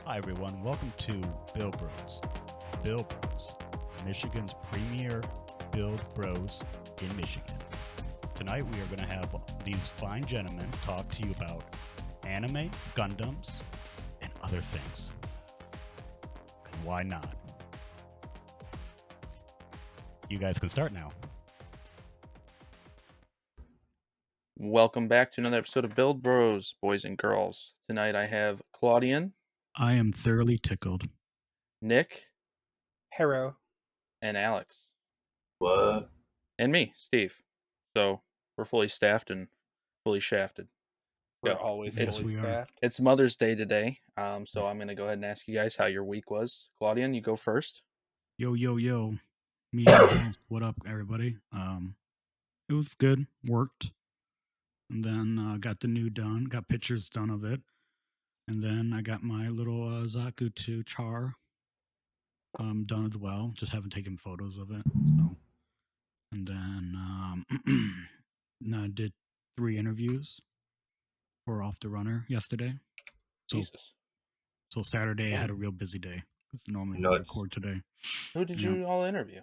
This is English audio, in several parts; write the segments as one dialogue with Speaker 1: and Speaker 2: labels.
Speaker 1: Hi, everyone. Welcome to Build Bros. Build Bros, Michigan's premier build bros in Michigan. Tonight, we are going to have these fine gentlemen talk to you about anime, Gundams, and other things. And why not? You guys can start now.
Speaker 2: Welcome back to another episode of Build Bros, boys and girls. Tonight I have Claudian,
Speaker 1: I am thoroughly tickled.
Speaker 2: Nick,
Speaker 3: Hero.
Speaker 2: and Alex.
Speaker 4: What?
Speaker 2: And me, Steve. So we're fully staffed and fully shafted.
Speaker 3: We're
Speaker 2: Go.
Speaker 3: always
Speaker 1: Yes,
Speaker 3: fully
Speaker 1: we are.
Speaker 3: staffed.
Speaker 2: It's Mother's Day today, so I'm going to go ahead and ask you guys how your week was. Claudian, you go first.
Speaker 1: Yo. Me and host. What up, everybody? It was good. Worked. And then got the new done. Got pictures done of it. And then I got my little Zaku 2 char done as well. Just haven't taken photos of it. So, and then I did 3 interviews for Off the Runner yesterday.
Speaker 2: Jesus.
Speaker 1: So Saturday I had a real busy day. Normally we
Speaker 4: Nuts.
Speaker 1: record today.
Speaker 2: Who did
Speaker 1: Yeah.
Speaker 2: you all interview?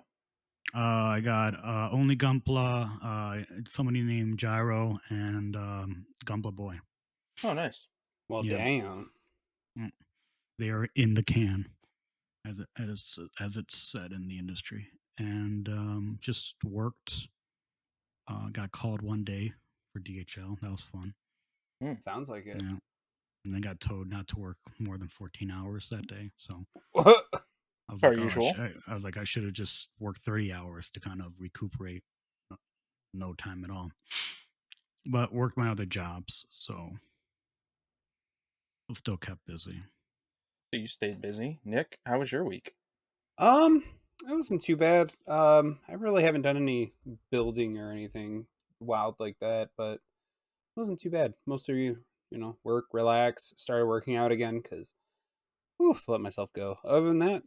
Speaker 1: I got only Gunpla, somebody named Gyro, and Gunpla Boy.
Speaker 2: Oh, nice.
Speaker 3: Well,
Speaker 1: Yeah.
Speaker 3: damn.
Speaker 1: They are in the can, as it's said in the industry, and just worked. Got called one day for DHL. That was fun.
Speaker 3: Sounds like it.
Speaker 1: Yeah, and then got told not to work more than 14 hours that day. So I was
Speaker 2: Per
Speaker 1: like,
Speaker 2: usual.
Speaker 1: I was like, I should have just worked 30 hours to kind of recuperate. No time at all. But worked my other jobs, so I still kept busy.
Speaker 2: You stayed busy. Nick, how was your week?
Speaker 3: It wasn't too bad. I really haven't done any building or anything wild like that, but it wasn't too bad. Mostly, work, relax, started working out again because, let myself go. Other than that,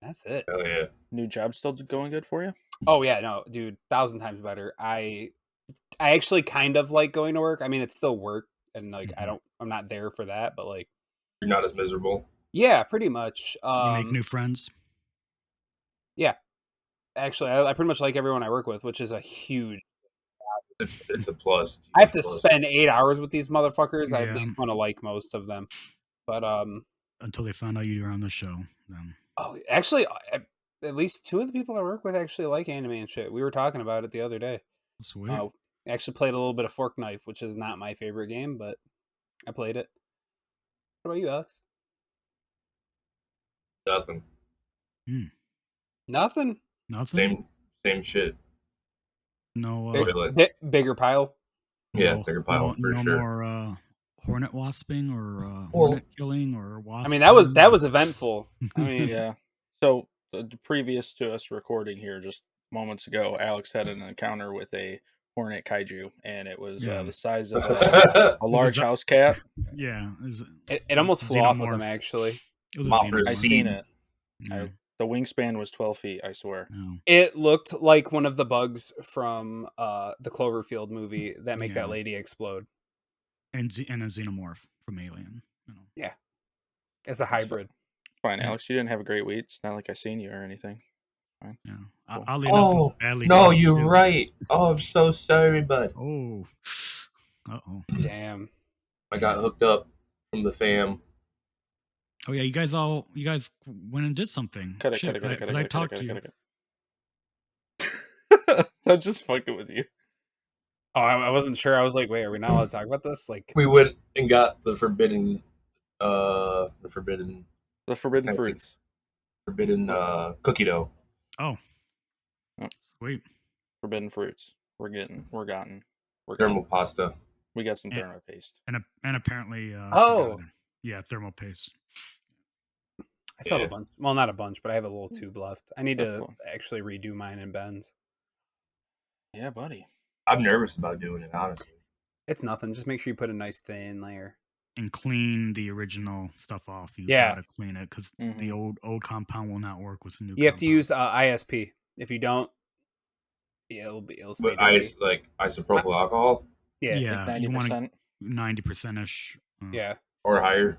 Speaker 3: that's it.
Speaker 4: Hell yeah.
Speaker 2: New job still going good for you?
Speaker 3: Oh yeah, no, dude, 1,000 times better. I actually kind of like going to work. I mean, it's still work, and like I'm not there for that, but like,
Speaker 4: You're not as miserable.
Speaker 3: yeah, pretty much.
Speaker 1: You make new friends.
Speaker 3: Yeah, actually, I pretty much like everyone I work with, which is a huge.
Speaker 4: It's a plus.
Speaker 3: I have to
Speaker 4: Plus.
Speaker 3: spend 8 hours with these motherfuckers. I at
Speaker 1: Yeah.
Speaker 3: least want to like most of them, but
Speaker 1: Until they found out you were on the show. Then.
Speaker 3: oh, actually, at least 2 of the people I work with actually like anime and shit. We were talking about it the other day.
Speaker 1: Sweet.
Speaker 3: I actually played a little bit of Fork Knife, which is not my favorite game, but I played it. What about you, Alex?
Speaker 4: Nothing.
Speaker 3: Nothing.
Speaker 1: Nothing.
Speaker 4: Same shit.
Speaker 1: No.
Speaker 3: Bigger pile.
Speaker 4: Yeah,
Speaker 1: no,
Speaker 4: bigger pile for
Speaker 1: no
Speaker 4: sure.
Speaker 1: more hornet wasping or
Speaker 4: Well-
Speaker 1: hornet killing or wasp.
Speaker 3: I mean, that was eventful. I mean,
Speaker 2: Yeah. So, previous to us recording here just moments ago, Alex had an encounter with a hornet kaiju, and it was
Speaker 1: Yeah.
Speaker 2: the size of a large
Speaker 1: a-
Speaker 2: house cat.
Speaker 1: Yeah.
Speaker 3: it almost flew off of him,
Speaker 1: Xenomorph.
Speaker 3: actually.
Speaker 1: It was a
Speaker 4: Mothra
Speaker 1: xenomorph.
Speaker 2: I've
Speaker 4: Seed.
Speaker 2: seen it.
Speaker 1: Yeah.
Speaker 2: The wingspan was 12 feet, I swear.
Speaker 1: Yeah.
Speaker 3: It looked like one of the bugs from the Cloverfield movie that make
Speaker 1: Yeah.
Speaker 3: that lady explode.
Speaker 1: And a xenomorph from Alien. You know.
Speaker 3: It's a hybrid.
Speaker 2: Fine,
Speaker 1: Yeah.
Speaker 2: Alex, you didn't have a great week. It's not like I seen you or anything. Fine.
Speaker 1: Yeah.
Speaker 2: Cool.
Speaker 1: Oddly enough, it was
Speaker 4: Oh,
Speaker 1: badly
Speaker 4: no,
Speaker 1: damaged,
Speaker 4: you're
Speaker 1: too.
Speaker 4: right. Oh, I'm so sorry, bud.
Speaker 1: Oh. Uh-oh.
Speaker 3: Damn.
Speaker 4: I got hooked up from the fam.
Speaker 1: Oh yeah, you guys went and did something.
Speaker 2: Cut it,
Speaker 1: Shit,
Speaker 2: cut it, cut it,
Speaker 1: 'cause
Speaker 2: cut it,
Speaker 1: I
Speaker 2: cut it,
Speaker 1: talked
Speaker 2: cut
Speaker 1: to
Speaker 2: it,
Speaker 1: you.
Speaker 2: cut it, cut it. I'm just fucking with you.
Speaker 3: Oh, I wasn't sure. I was like, wait, are we not allowed to talk about this? Like,
Speaker 4: We went and got the forbidden
Speaker 2: The forbidden fruits.
Speaker 4: cookie dough.
Speaker 1: Oh.
Speaker 2: Oh.
Speaker 1: Sweet.
Speaker 2: Forbidden fruits. We're
Speaker 4: Thermal pasta.
Speaker 2: We got some
Speaker 1: Yeah.
Speaker 2: thermo paste.
Speaker 1: And apparently
Speaker 3: Oh.
Speaker 1: yeah, thermal paste.
Speaker 3: I still have
Speaker 4: Yeah.
Speaker 3: a bunch. Well, not a bunch, but I have a little tube left. I need
Speaker 2: That's
Speaker 3: to
Speaker 2: fun.
Speaker 3: actually redo mine in Ben's.
Speaker 2: Yeah, buddy.
Speaker 4: I'm nervous about doing it, honestly.
Speaker 3: It's nothing. Just make sure you put a nice thin layer.
Speaker 1: And clean the original stuff off. You
Speaker 3: Yeah.
Speaker 1: gotta clean it because
Speaker 2: Mhm.
Speaker 1: the old compound will not work with the new.
Speaker 3: You have to
Speaker 1: compound.
Speaker 3: use ISP. If you don't, yeah, it'll stay
Speaker 4: But
Speaker 3: dirty.
Speaker 4: isopropyl alcohol.
Speaker 3: Yeah.
Speaker 1: Yeah, you want
Speaker 2: 90%.
Speaker 1: 90%ish.
Speaker 3: Yeah.
Speaker 4: or higher.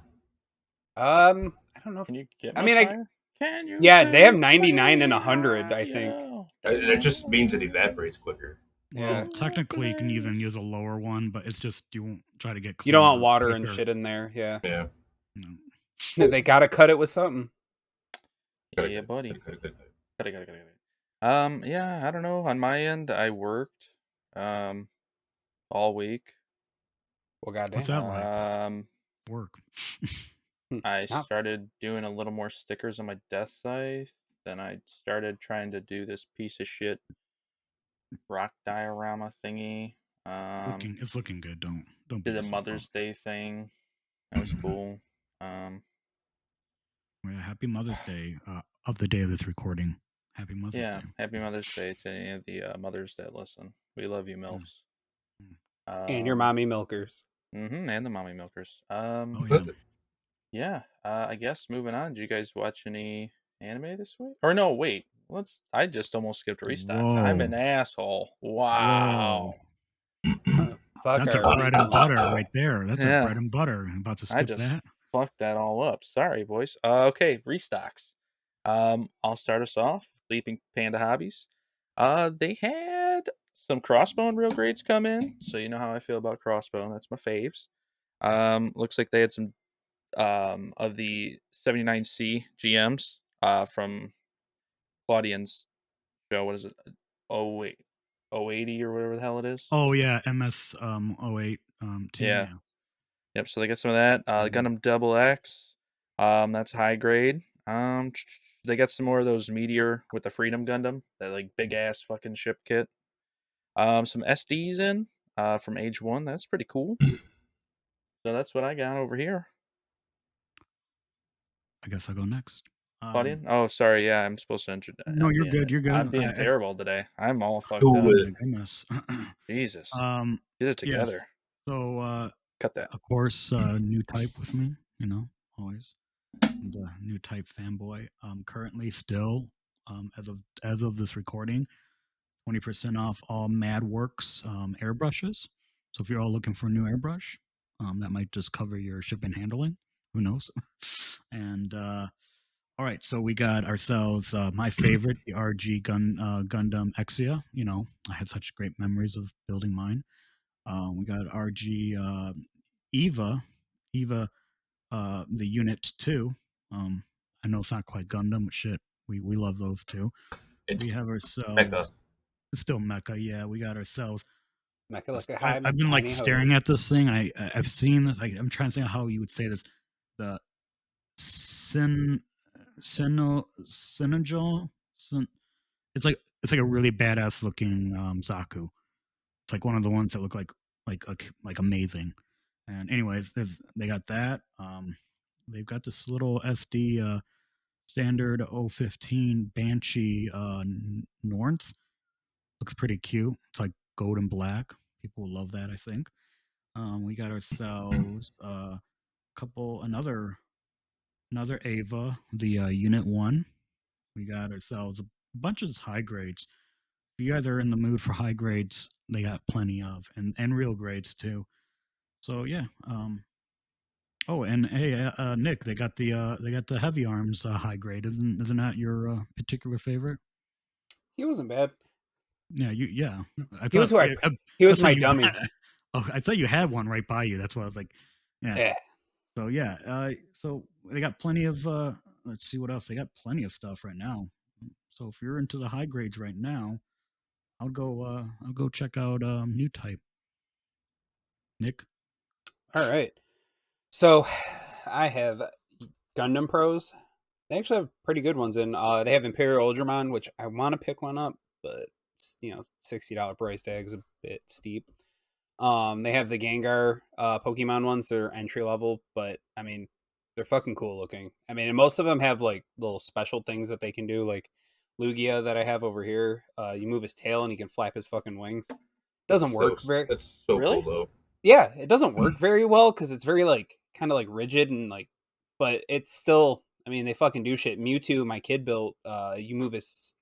Speaker 3: I don't know if
Speaker 2: Can you get
Speaker 3: I
Speaker 2: much
Speaker 3: mean,
Speaker 2: higher? Can you?
Speaker 3: yeah, they have
Speaker 2: take
Speaker 3: 99 and
Speaker 2: me
Speaker 3: 100, I think.
Speaker 2: higher?
Speaker 4: And it just means it evaporates quicker.
Speaker 3: Yeah.
Speaker 1: Well, technically, you can even use a lower one, but it's just you won't try to get
Speaker 3: You don't want
Speaker 1: cleaner
Speaker 3: water and
Speaker 1: quicker.
Speaker 3: shit in there. Yeah.
Speaker 4: Yeah.
Speaker 1: No.
Speaker 3: They got to cut it with something.
Speaker 2: Yeah, buddy. Got it. Yeah, I don't know. On my end, I worked all week.
Speaker 3: Well, goddamn.
Speaker 1: What's that like? Work.
Speaker 2: I started doing a little more stickers on my desk site. Then I started trying to do this piece of shit rock diorama thingy.
Speaker 1: It's looking good. Don't
Speaker 2: Did
Speaker 1: beat
Speaker 2: a
Speaker 1: yourself
Speaker 2: Mother's
Speaker 1: up.
Speaker 2: Day thing. That was cool.
Speaker 1: Yeah, happy Mother's Day of the day of this recording. Happy Mother's
Speaker 2: Yeah,
Speaker 1: Day.
Speaker 2: happy Mother's Day to any of the mothers that listen. We love you, MILFs.
Speaker 3: And your mommy milkers.
Speaker 2: And the mommy milkers.
Speaker 1: Oh yeah.
Speaker 2: Yeah. I guess moving on. Did you guys watch any anime this week? Or no, wait. I just almost skipped restocks. I'm an
Speaker 1: Whoa.
Speaker 2: asshole. Wow.
Speaker 3: Fuck
Speaker 1: That's a
Speaker 3: our
Speaker 1: bread and butter right there. That's
Speaker 2: Yeah.
Speaker 1: a bread and butter. I'm about to skip
Speaker 2: I just
Speaker 1: that.
Speaker 2: fucked that all up. Sorry, boys. Okay, restocks. I'll start us off. Leaping Panda Hobbies. They had some crossbone real grades come in, so you know how I feel about crossbone. That's my faves. Looks like they had some of the 79C GMs from Claudian's show. What is it? Oh wait, 080 or whatever the hell it is.
Speaker 1: Oh yeah, MS 08 team.
Speaker 2: Yeah. Yep. So they get some of that.
Speaker 1: Mhm.
Speaker 2: Gundam Double X. That's high grade. They got some more of those Meteor with the Freedom Gundam, that like big ass fucking ship kit. Some SDs in from Age 1. That's pretty cool. So that's what I got over here.
Speaker 1: I guess I'll go next.
Speaker 2: Claudian? Oh, sorry. Yeah, I'm supposed to enter.
Speaker 1: No, you're good. You're good.
Speaker 2: I'm being terrible today. I'm all fucked
Speaker 4: Cool
Speaker 2: up.
Speaker 4: with
Speaker 1: Oh my goodness.
Speaker 2: Jesus.
Speaker 1: um,
Speaker 2: Get it
Speaker 1: yes.
Speaker 2: together.
Speaker 1: So,
Speaker 2: Cut that.
Speaker 1: of course, new type with me. You know, always the new type fanboy. Currently, still, as of this recording, 20% off all MadWorks airbrushes. So if you're all looking for a new airbrush, that might just cover your shipping handling. Who knows? And all right, so we got ourselves my favorite, the RG Gundam Exia. You know, I had such great memories of building mine. We got RG Eva, the Unit 2. I know it's not quite Gundam, but shit, we love those too.
Speaker 4: It's
Speaker 1: We have ourselves.
Speaker 4: Mecha.
Speaker 1: It's still Mecha, yeah. We got ourselves.
Speaker 3: Mecha like a high.
Speaker 1: I've been like staring at this thing. I've seen this. I'm trying to think how you would say this. The Synergel. It's like a really badass looking Zaku. It's like one of the ones that look like amazing. And anyways, they got that. They've got this little SD standard 015 Banshee North. Looks pretty cute. It's like gold and black. People will love that, I think. We got ourselves another Ava, the Unit 1. We got ourselves a bunch of high grades. If you guys are in the mood for high grades, they got plenty of, and real grades too. So yeah. Oh, and hey, Nick, they got the heavy arms high grade. Isn't that your particular favorite?
Speaker 3: He wasn't bad.
Speaker 1: Yeah, yeah.
Speaker 3: He was he was my dummy.
Speaker 1: Oh, I thought you had one right by you. That's why I was like, yeah.
Speaker 3: Yeah.
Speaker 1: So yeah, so they got plenty of. Let's see what else they got. Plenty of stuff right now. So if you're into the high grades right now, I'll go check out new type. Nick.
Speaker 3: All right. So I have Gundam Pros. They actually have pretty good ones in. They have Imperial Ultraman, which I want to pick one up, but $60 price tag is a bit steep. They have the Gengar Pokemon ones. They're entry level, but I mean, they're fucking cool looking. I mean, and most of them have like little special things that they can do, like Lugia that I have over here. You move his tail and he can flap his fucking wings. Doesn't work very.
Speaker 4: That's so
Speaker 2: Really?
Speaker 4: cool though.
Speaker 3: Yeah, it doesn't work very well because it's very like kind of like rigid and like, but it's still. I mean, they fucking do shit. Mewtwo, my kid built. You move his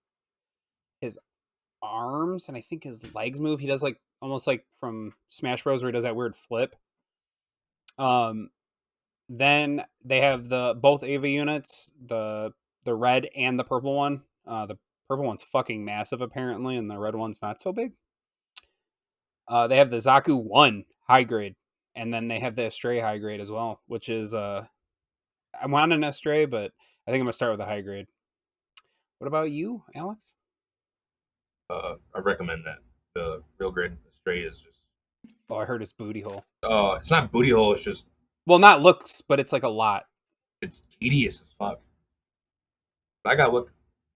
Speaker 3: arms and I think his legs move. He does like almost like from Smash Bros. Where he does that weird flip. Then they have both Ava units, the red and the purple one. The purple one's fucking massive apparently, and the red one's not so big. They have the Zaku 1 high grade, and then they have the Astray high grade as well, which is I want an Astray, but I think I'm gonna start with a high grade. What about you, Alex?
Speaker 4: I recommend that. The real grade Stray is just.
Speaker 3: Oh, I heard it's booty hole.
Speaker 4: It's not booty hole. It's just.
Speaker 3: Well, not looks, but it's like a lot.
Speaker 4: It's tedious as fuck. I got what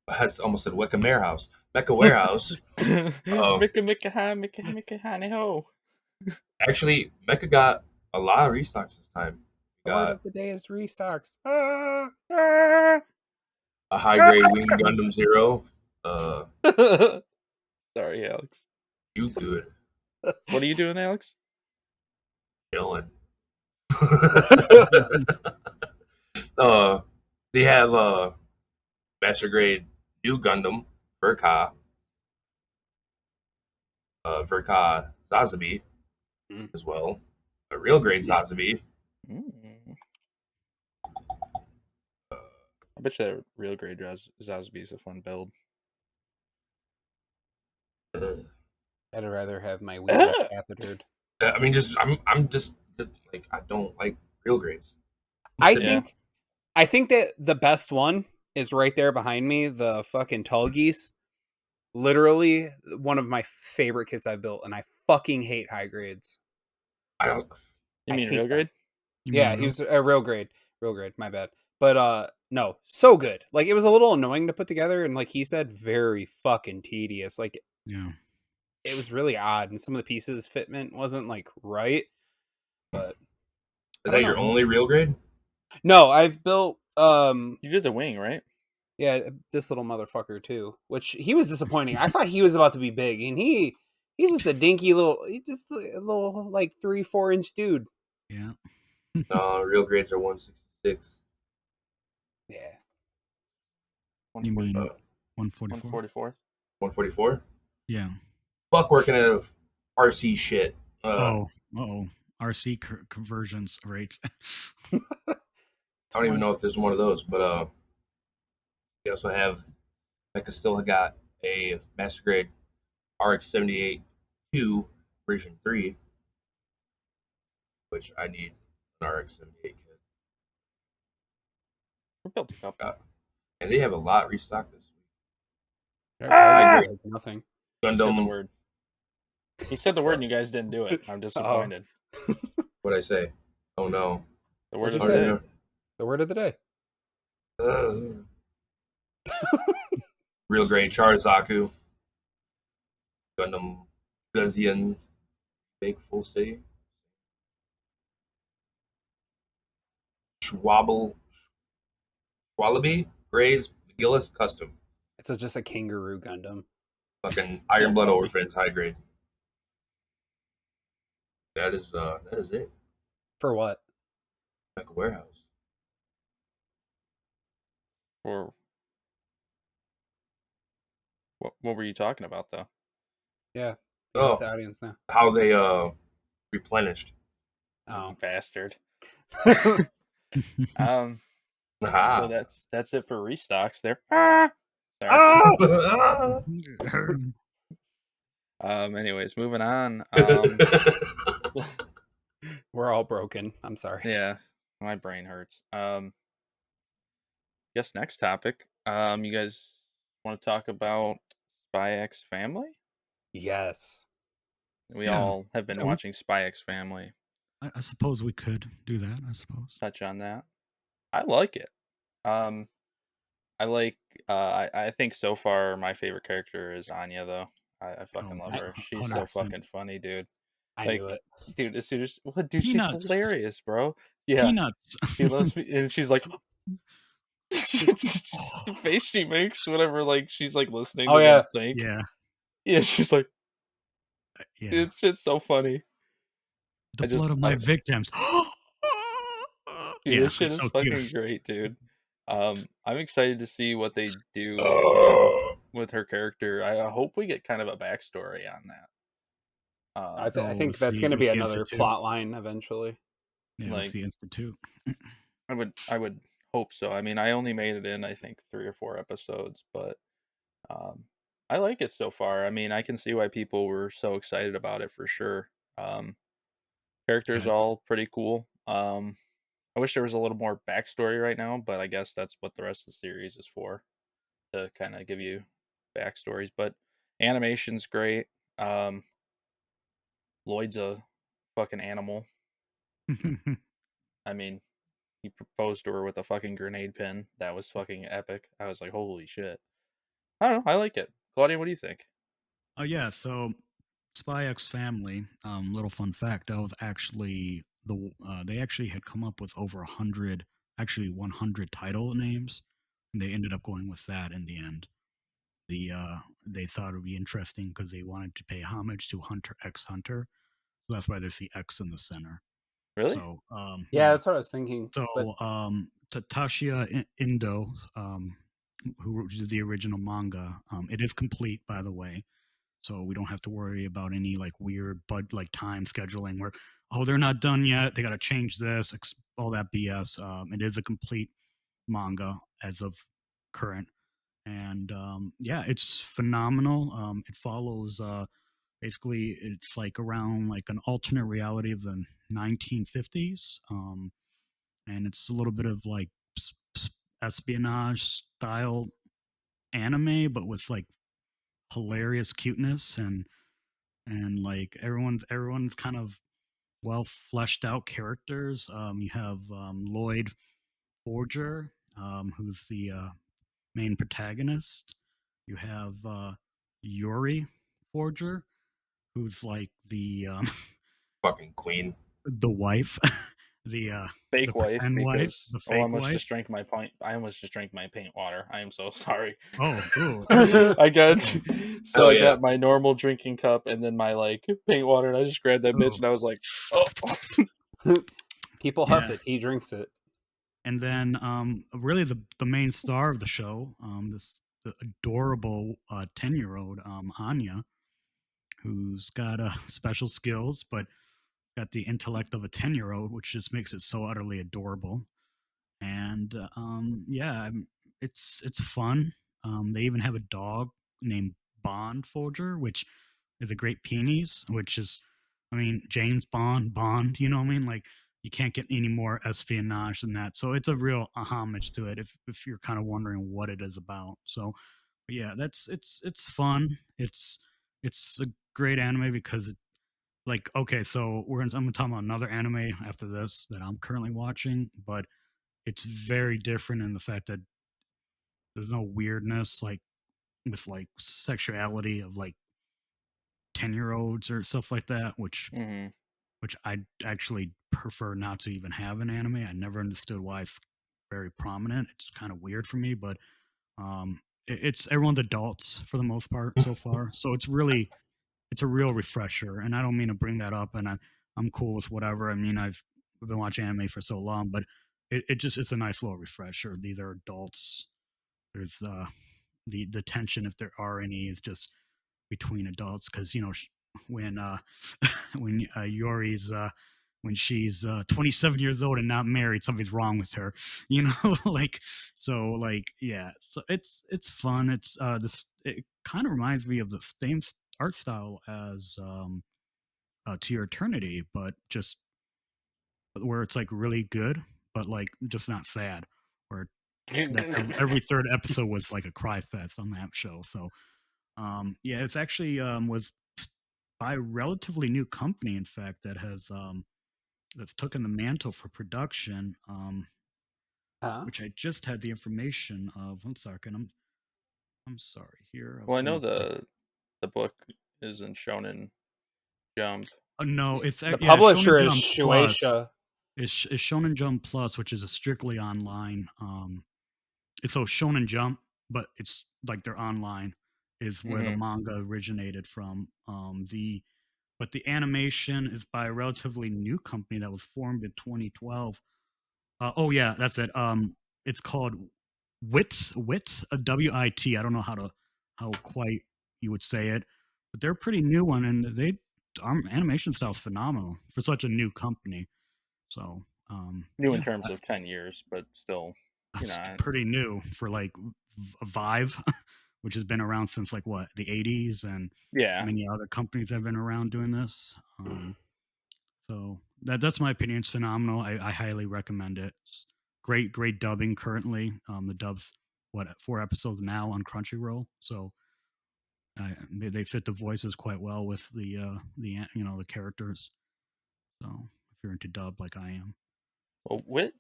Speaker 4: I almost said Wicca Warehouse. Mecca Warehouse.
Speaker 2: Mecca, honey ho.
Speaker 4: Actually, Mecca got a lot of restocks this time.
Speaker 3: The word
Speaker 4: Got
Speaker 3: of the day is restocks.
Speaker 4: a high grade Wing Gundam Zero.
Speaker 2: Sorry, Alex.
Speaker 4: You good?
Speaker 2: What are you doing, Alex?
Speaker 4: Chilling. They have master grade new Gundam Verka. Verka Zazabi as well. A real grade Zazabi.
Speaker 2: I bet you that real grade Zazabi is a fun build.
Speaker 3: I'd rather have my wheel cathetered.
Speaker 4: I mean, I'm just like I don't like real grades.
Speaker 3: I think that the best one is right there behind me, the fucking Tall Geese. Literally one of my favorite kits I've built, and I fucking hate high grades.
Speaker 4: I don't.
Speaker 2: You mean real grade?
Speaker 3: Yeah, he was a real grade. Real grade, my bad. But no, so good. Like, it was a little annoying to put together, and like he said, very fucking tedious. Like,
Speaker 1: Yeah.
Speaker 3: it was really odd, and some of the pieces fitment wasn't like right. But
Speaker 4: Is that your only real grade?
Speaker 3: no, I've built
Speaker 2: You did the wing, right?
Speaker 3: yeah, this little motherfucker too, which he was disappointing. I thought he was about to be big, and he's just a dinky little, he's just a little like 3-4 inch dude.
Speaker 1: Yeah.
Speaker 4: Real grades are 166.
Speaker 3: Yeah.
Speaker 1: You mean
Speaker 2: 144?
Speaker 1: 144?
Speaker 4: 144?
Speaker 1: Yeah.
Speaker 4: Fuck working out of RC shit.
Speaker 1: RC conversions rates.
Speaker 4: I don't even know if there's one of those, but they also have Mecha still got a master grade RX-78 2 version 3, which I need an RX-78 kit.
Speaker 2: We built a couple.
Speaker 4: And they have a lot restocked this week.
Speaker 3: Nothing.
Speaker 2: He said the
Speaker 4: Gundam.
Speaker 2: word. He said the word and you guys didn't do it. I'm disappointed.
Speaker 4: What'd I say? Oh no.
Speaker 2: The word
Speaker 3: What'd
Speaker 2: of
Speaker 3: you
Speaker 2: the
Speaker 3: say?
Speaker 2: day.
Speaker 3: The word of the day.
Speaker 4: Real grade Charizard, Gundam Guzian, Big Full City, Schwallaby, Gray's McGillis Custom.
Speaker 3: It's just a kangaroo Gundam.
Speaker 4: Fucking Iron Blood Orphans high grade. That is it.
Speaker 3: For what?
Speaker 4: Like a warehouse.
Speaker 2: Or what were you talking about though?
Speaker 3: Yeah.
Speaker 4: Oh,
Speaker 3: The audience now.
Speaker 4: how they replenished.
Speaker 3: Oh.
Speaker 2: Bastard.
Speaker 4: Aha.
Speaker 2: So that's it for restocks there. Sorry. Anyways, moving on.
Speaker 3: We're all broken. I'm sorry.
Speaker 2: Yeah, my brain hurts. Guess next topic. You guys want to talk about Spy X Family?
Speaker 3: Yes.
Speaker 2: We all have been watching Spy X Family.
Speaker 1: I suppose we could do that. I suppose.
Speaker 2: Touch on that. I like it. I like. I think so far my favorite character is Anya though. I fucking love her. She's so
Speaker 1: 100%.
Speaker 2: fucking funny, dude.
Speaker 3: I knew it.
Speaker 2: Dude, as soon as dude,
Speaker 1: Peanuts.
Speaker 2: she's hilarious, bro. Yeah,
Speaker 1: Peanuts.
Speaker 2: she loves me, and she's like, just the face she makes whenever like she's like listening.
Speaker 3: Oh,
Speaker 2: to
Speaker 3: yeah.
Speaker 2: them think. Yeah, she's like,
Speaker 1: Yeah.
Speaker 2: it's so funny.
Speaker 1: The blood of my victims.
Speaker 2: Dude,
Speaker 1: Yeah,
Speaker 2: this shit is
Speaker 1: so
Speaker 2: fucking
Speaker 1: cute.
Speaker 2: great, dude. I'm excited to see what they do with her character. I hope we get kind of a backstory on that.
Speaker 3: I think
Speaker 1: we'll
Speaker 3: that's
Speaker 1: see-
Speaker 3: going to
Speaker 1: we'll
Speaker 3: be
Speaker 1: see
Speaker 3: another
Speaker 1: episode 2.
Speaker 3: plot line eventually.
Speaker 1: Yeah, with
Speaker 2: Like
Speaker 1: the Institute.
Speaker 2: I would hope so. I mean, I only made it in I think 3 or 4 episodes, but um I like it so far. I mean, I can see why people were so excited about it for sure. Characters
Speaker 1: I,
Speaker 2: all pretty cool. I wish there was a little more backstory right now, but I guess that's what the rest of the series is for, to kind of give you backstories. But animation's great. Um, Lloyd's a fucking animal. I mean, he proposed to her with a fucking grenade pin. That was fucking epic. I was like, holy shit. I don't know. I like it. Claudia, what do you think?
Speaker 1: Oh yeah, so Spy X Family. Little fun fact: that was actually they actually had come up with over 100, actually 100 title names, and they ended up going with that in the end. They thought it would be interesting because they wanted to pay homage to Hunter X Hunter, so that's why there's the X in the center.
Speaker 2: Really?
Speaker 1: So
Speaker 3: Yeah,
Speaker 1: yeah,
Speaker 3: that's what I was thinking.
Speaker 1: so
Speaker 3: But
Speaker 1: Tatashia Indo, who did the original manga, it is complete by the way, so we don't have to worry about any like weird like time scheduling where they're not done yet, they got to change this, all that BS. It is a complete manga as of current, and yeah, it's phenomenal. It follows basically it's like around like an alternate reality of the 1950s, and it's a little bit of like espionage style anime, but with like hilarious cuteness and like everyone's kind of well fleshed out characters. You have Lloyd Forger, who's the main protagonist. You have Yuri Forger, who's like
Speaker 4: Fucking queen.
Speaker 1: the wife, the the
Speaker 2: Fake wife,
Speaker 1: pretend wife,
Speaker 2: because
Speaker 1: the
Speaker 2: I
Speaker 1: fake
Speaker 2: almost
Speaker 1: wife.
Speaker 2: just drank my pint. I almost just drank my paint water. I am so sorry.
Speaker 1: Oh, ooh,
Speaker 2: I got
Speaker 1: oh,
Speaker 4: Hell
Speaker 2: I
Speaker 4: yeah.
Speaker 2: got my normal drinking cup and then my like paint water, and I just grabbed that bitch
Speaker 1: oh,
Speaker 2: and I was like, oh.
Speaker 3: people huff
Speaker 1: yeah.
Speaker 3: it. He drinks it.
Speaker 1: And then really the main star of the show, this the adorable 10-year-old Anya, who's got special skills, but got the intellect of a 10-year-old, which just makes it so utterly adorable. And yeah, it's fun. They even have a dog named Bond Folger, which is a great peonies, which is, I mean, James Bond. You know what I mean? Like you can't get any more espionage than that. So it's a real homage to it. If you're kind of wondering what it is about. So but yeah, it's fun. It's a great anime because like okay, so I'm gonna talk about another anime after this that I'm currently watching, but it's very different in the fact that there's no weirdness like with like sexuality of like 10-year-olds or stuff like that,
Speaker 2: Hmm.
Speaker 1: which I actually prefer not to even have an anime. I never understood why it's very prominent. It's kind of weird for me, but it's everyone's adults for the most part so far. So it's a real refresher. And I don't mean to bring that up. And I'm cool with whatever. I mean, I've been watching anime for so long, but it just it's a nice little refresher. These are adults. There's the tension, if there are any, is just between adults because when when Yuri's when she's 27 years old and not married, something's wrong with her, like so like yeah, so it's fun. It's this it kind of reminds me of the same art style as To Your Eternity, but just where it's like really good, but like just not sad. Where that every third episode was like a cry fest on that show. So yeah, it's actually was by a relatively new company, in fact, that has that's taken the mantle for production.
Speaker 3: Huh?
Speaker 1: Which I just had the information of. One second, I'm sorry. Here, I
Speaker 2: Well,
Speaker 1: was
Speaker 2: I know
Speaker 1: gonna pull.
Speaker 2: the book is in Shonen Jump.
Speaker 1: No, it's
Speaker 3: The
Speaker 1: yeah, Shonen
Speaker 3: publisher is
Speaker 1: Jump Plus.
Speaker 3: Shueisha.
Speaker 1: It's Shonen Jump Plus, which is a strictly online. It's so Shonen Jump, but it's like they're online is where the
Speaker 2: Hmm.
Speaker 1: manga originated from. But the animation is by a relatively new company that was formed in 2012. Oh yeah, that's it. It's called Wits, a WIT. I don't know how quite you would say it, but they're a pretty new one, and animation style is phenomenal for such a new company. So
Speaker 2: New in terms of 10 years, but still,
Speaker 1: that's pretty new for like Vive, which has been around since like what, the 80s, and many other companies have been around doing this. So that's my opinion. It's phenomenal. I highly recommend it. It's great dubbing currently. The dub's 4 episodes now on Crunchyroll. So they fit the voices quite well with the the characters. So if you're into dub like I am.
Speaker 2: Well, Wit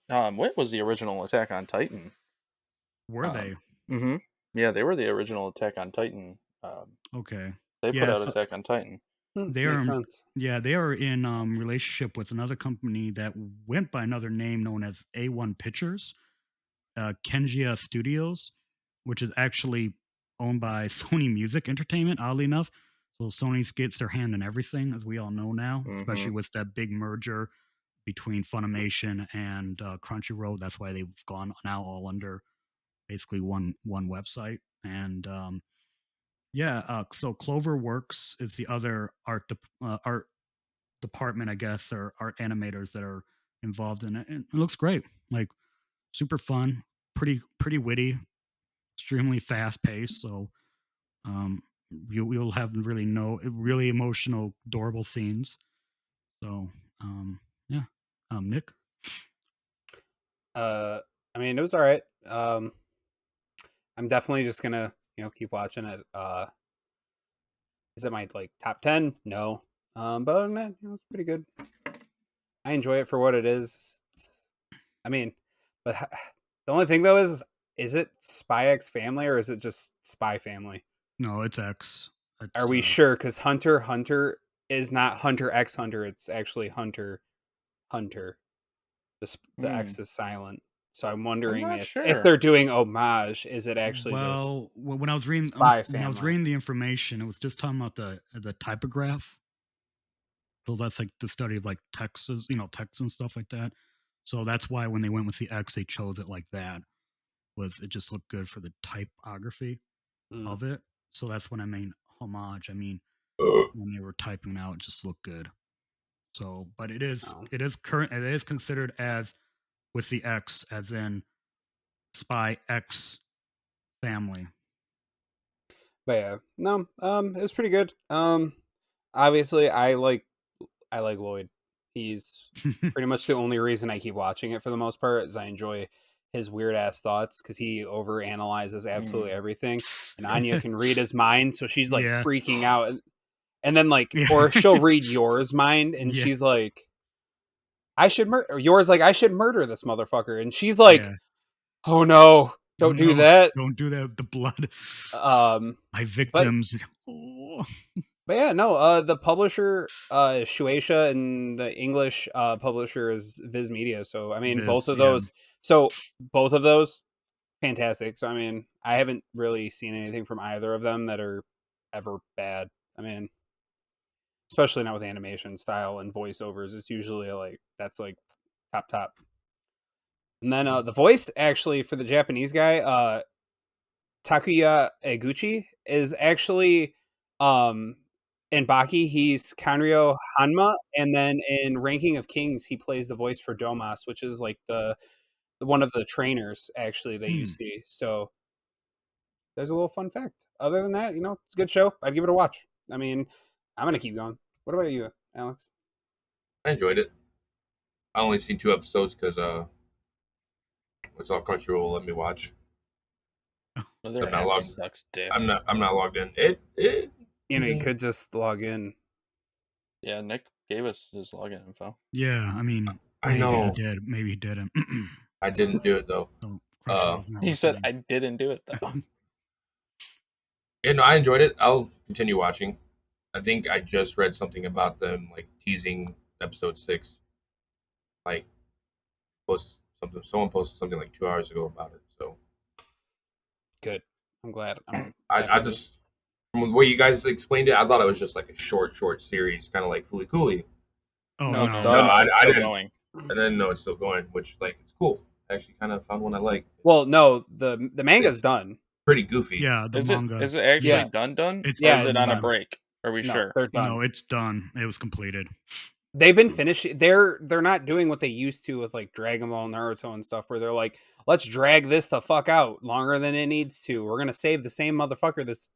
Speaker 2: was the original Attack on Titan.
Speaker 1: Were they?
Speaker 2: Mm-hmm. Yeah, they were the original Attack on Titan.
Speaker 1: Okay.
Speaker 2: They put out Attack on Titan.
Speaker 1: They are, they are in relationship with another company that went by another name known as A1 Pictures, Kenjia Studios, which is actually owned by Sony Music Entertainment, oddly enough. So Sony gets their hand in everything, as we all know now, especially with that big merger between Funimation and Crunchyroll. That's why they've gone now all under basically one website. And so Cloverworks is the other art department, I guess, or art animators that are involved in it. And it looks great, like super fun, pretty witty, extremely fast paced. So you'll have really emotional, adorable scenes. So Nick.
Speaker 3: I mean, it was all right. I'm definitely just gonna keep watching it. Is it my like top 10? No. But other than that, it's pretty good. I enjoy it for what it is. I mean, but the only thing though is it Spy X Family or is it just Spy Family?
Speaker 1: No, it's X.
Speaker 3: Are we sure? Because Hunter is not Hunter X Hunter. It's actually Hunter. The X is silent. So I'm wondering if they're doing homage, is it actually just
Speaker 1: when I was reading the information, it was just talking about the typograph. So that's like the study of like texts, text and stuff like that. So that's why when they went with the X, they chose it like that. It just looked good for the typography of it. So that's when I mean homage. I mean when they were typing out, it just looked good. So, but it is considered as with the X, as in Spy X Family.
Speaker 3: But yeah, no, it was pretty good. Obviously, I like Lloyd. He's pretty much the only reason I keep watching it for the most part, is I enjoy his weird ass thoughts because he over analyzes absolutely everything, and Anya can read his mind, so she's like freaking out, and then like, or she'll read Yor's mind, and she's like, I should murder Yor's like, I should murder this motherfucker, and she's like, oh no, don't do that.
Speaker 1: Don't do that. The blood. My victims.
Speaker 3: But yeah, no, the publisher, Shueisha, and the English publisher is Viz Media. So, I mean, both of those, fantastic. So, I mean, I haven't really seen anything from either of them that are ever bad. I mean, especially not with animation style and voiceovers. It's usually like, that's like top. And then the voice actually for the Japanese guy, Takuya Eguchi, is actually in Baki he's Kanryo Hanma, and then in Ranking of Kings he plays the voice for Domas, which is like the one of the trainers actually that you see. So there's a little fun fact. Other than that, it's a good show. I'd give it a watch. I mean, I'm gonna keep going. What about you, Alex?
Speaker 4: I enjoyed it. I only seen 2 episodes because it's all Crunchyroll let me watch.
Speaker 2: Well, their ad sucks dick.
Speaker 4: I'm not logged in.
Speaker 3: You could just log in.
Speaker 2: Yeah, Nick gave us his login info.
Speaker 1: Yeah, I mean,
Speaker 4: I know.
Speaker 1: He did. Maybe he didn't.
Speaker 4: I didn't do it though.
Speaker 2: He said I didn't do it though.
Speaker 4: Yeah, no, I enjoyed it. I'll continue watching. I think I just read something about them like teasing episode 6. Like, someone posted something like 2 hours ago about it. So
Speaker 3: good. I'm glad.
Speaker 4: I just, from the way you guys explained it, I thought it was just like a short series, kind of like Fooly Cooly.
Speaker 2: Oh no, it's
Speaker 4: done.
Speaker 2: I
Speaker 4: didn't know it's still going, which like it's cool. I actually kind of found one I like.
Speaker 3: Well, no, the manga's done.
Speaker 4: Pretty goofy.
Speaker 1: Yeah, the manga.
Speaker 2: Is it actually done? Or is it on a break? Are we sure?
Speaker 3: They're done.
Speaker 1: No, it's done. It was completed.
Speaker 3: they've been finishing. They're not doing what they used to with like Dragon Ball, Naruto, and stuff, where they're like, let's drag this the fuck out longer than it needs to. We're gonna save the same motherfucker this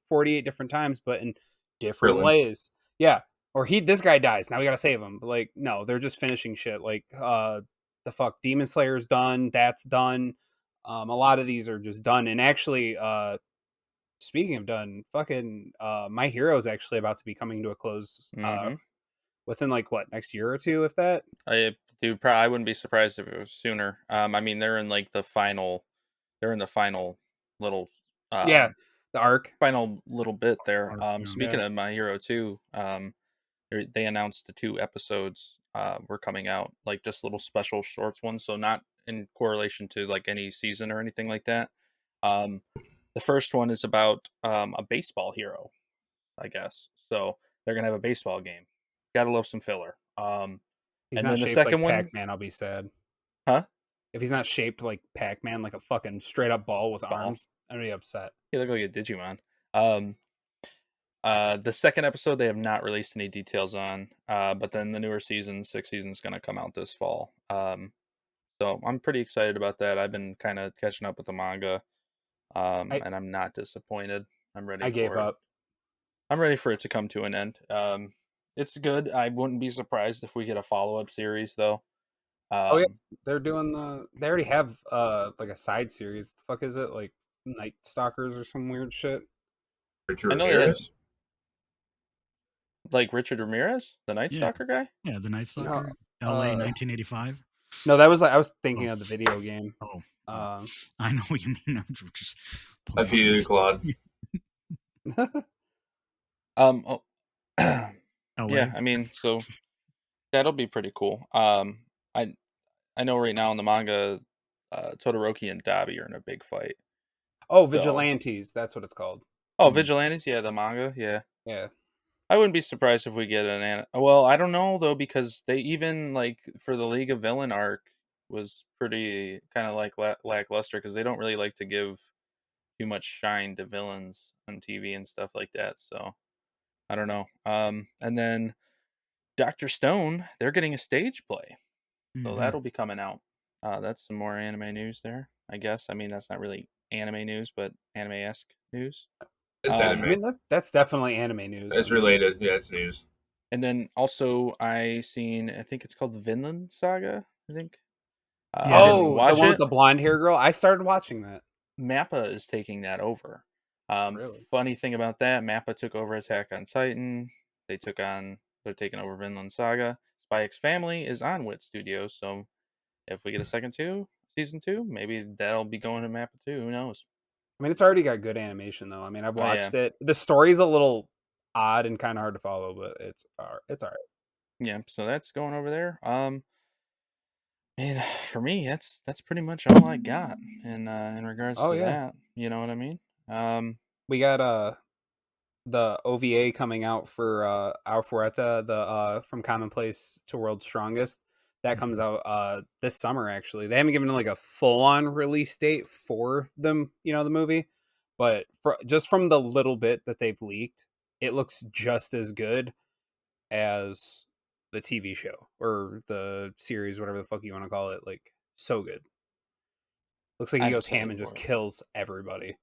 Speaker 3: 48 different times, but in different
Speaker 4: Krillin.
Speaker 3: ways. Yeah, or this guy dies. Now we gotta save him. But like, no, they're just finishing shit. Like, the fuck Demon Slayer's done. That's done. A lot of these are just done. And actually, speaking of done, fucking My Hero is actually about to be coming to a close.
Speaker 2: Mm-hmm.
Speaker 3: Within like what, next year or two, if that.
Speaker 2: I wouldn't be surprised if it was sooner. I mean, they're in the final little
Speaker 3: Yeah, the arc.
Speaker 2: final little bit there.
Speaker 1: Arc, yeah.
Speaker 2: Speaking
Speaker 3: Yeah.
Speaker 2: of My Hero 2, they announced the 2 episodes were coming out, like just little special shorts ones, so not in correlation to like any season or anything like that. The first one is about a baseball hero, I guess. So they're gonna have a baseball game. Gotta love some filler.
Speaker 3: He's
Speaker 2: And
Speaker 3: not
Speaker 2: then the
Speaker 3: shaped like
Speaker 2: second one,
Speaker 3: Pac-Man, I'll be sad.
Speaker 2: huh?
Speaker 3: If he's not shaped like Pac-Man, like a fucking straight up ball with
Speaker 2: Ball.
Speaker 3: arms, I'm gonna be upset.
Speaker 2: He looked like a Digimon. The second episode they have not released any details on, but then the newer season, 6th season, is going to come out this fall. So I'm pretty excited about that. I've been kind of catching up with the manga, and I'm not disappointed. I'm ready.
Speaker 3: I gave up.
Speaker 2: I'm ready for it to come to an end. It's good. I wouldn't be surprised if we get a follow-up series, though.
Speaker 3: Oh yeah, they're doing they already have like a side series. The fuck is it, like Night Stalkers or some weird shit?
Speaker 4: Richard
Speaker 2: I know they had-
Speaker 4: Ramirez?
Speaker 2: like Richard Ramirez, the Night
Speaker 1: Yeah.
Speaker 2: Stalker guy.
Speaker 1: Yeah, the Night Stalker, LA, 1985.
Speaker 3: No, that was like I was thinking of the video game.
Speaker 1: Oh,
Speaker 3: I
Speaker 1: I know what you mean. I'm just
Speaker 4: I feel you, Claude.
Speaker 2: Oh,
Speaker 1: LA.
Speaker 2: yeah. I mean, so that'll be pretty cool. I know right now in the manga, Todoroki and Dabi are in a big fight.
Speaker 3: Oh, Vigilantes, that's what it's called.
Speaker 2: Oh, Vigilantes, yeah, the manga, yeah.
Speaker 3: Yeah.
Speaker 2: I wouldn't be surprised if we get well, I don't know though, because they even like for the League of Villain arc was pretty kind of like lackluster because they don't really like to give too much shine to villains on TV and stuff like that. So I don't know. And then Dr. Stone, they're getting a stage play. So
Speaker 1: Mhm.
Speaker 2: that'll be coming out. That's some more anime news there, I guess. I mean, that's not really anime news, but anime-esque news.
Speaker 4: It's
Speaker 3: I
Speaker 4: anime.
Speaker 3: mean, that's definitely anime news.
Speaker 4: It's related. Yeah, it's news.
Speaker 2: And then also I think it's called Vinland Saga, I think. I didn't
Speaker 3: Oh, the
Speaker 2: watch
Speaker 3: one
Speaker 2: it.
Speaker 3: with the blonde hair girl. I started watching that.
Speaker 2: Mappa is taking that over.
Speaker 3: Really?
Speaker 2: Funny thing about that, Mappa took over Attack on Titan. They're taking over Vinland Saga. Spy X Family is on Wit Studios, so if we get a season 2, maybe that'll be going to Mappa too. Who knows?
Speaker 3: I mean, it's already got good animation though. I mean, I've
Speaker 2: Oh, yeah.
Speaker 3: watched it. The story's a little odd and kind of hard to follow, but it's all right.
Speaker 2: Yeah, so that's going over there. And for me, that's pretty much all I got in regards
Speaker 3: Oh,
Speaker 2: to
Speaker 3: yeah.
Speaker 2: that. You know what I mean?
Speaker 3: We got the OVA coming out for Alpharetta, the from Commonplace to World's Strongest. That comes out this summer. Actually, they haven't given like a full on release date for them, the movie, but just from the little bit that they've leaked, it looks just as good as the TV show or the series, whatever the fuck you want to call it. Like, so good. Looks like he
Speaker 2: I'm
Speaker 3: goes ham
Speaker 2: excited
Speaker 3: and just
Speaker 2: for it.
Speaker 3: kills everybody.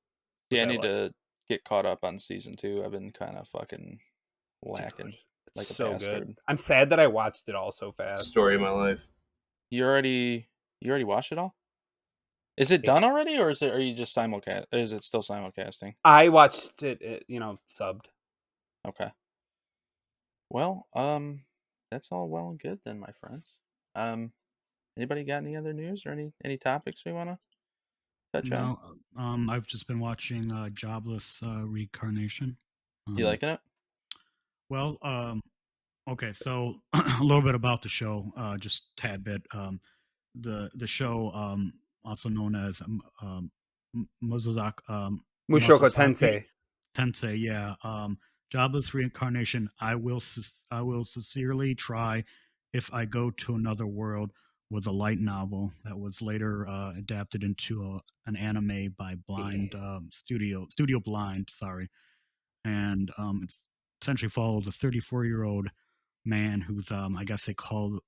Speaker 2: Yeah, I
Speaker 3: which
Speaker 2: need to get caught up on season 2. I've been kind of fucking lacking.
Speaker 3: Dude, it's
Speaker 2: like a
Speaker 3: so
Speaker 2: bastard.
Speaker 3: good. I'm sad that I watched it all so fast.
Speaker 4: Story of my life.
Speaker 2: You already watched it all? Is it
Speaker 3: Yeah.
Speaker 2: done already, or are you just simulcast? Is it still simulcasting?
Speaker 3: I watched it, subbed.
Speaker 2: Okay. Well, that's all well and good then, my friends. Anybody got any other news or any topics we want to touch on?
Speaker 1: No, I've just been watching Jobless Reincarnation.
Speaker 2: You liking it?
Speaker 1: Well, okay, so a little bit about the show, just a tad bit. The show, also known as
Speaker 3: Mushoku
Speaker 1: Musasaki
Speaker 3: Tensei.
Speaker 1: Tensei, yeah. Jobless Reincarnation. I will sincerely try if I go to another world was a light novel that was later adapted into an anime by Blind Studio Blind. Sorry, and it essentially follows a 34-year-old man who's I guess they call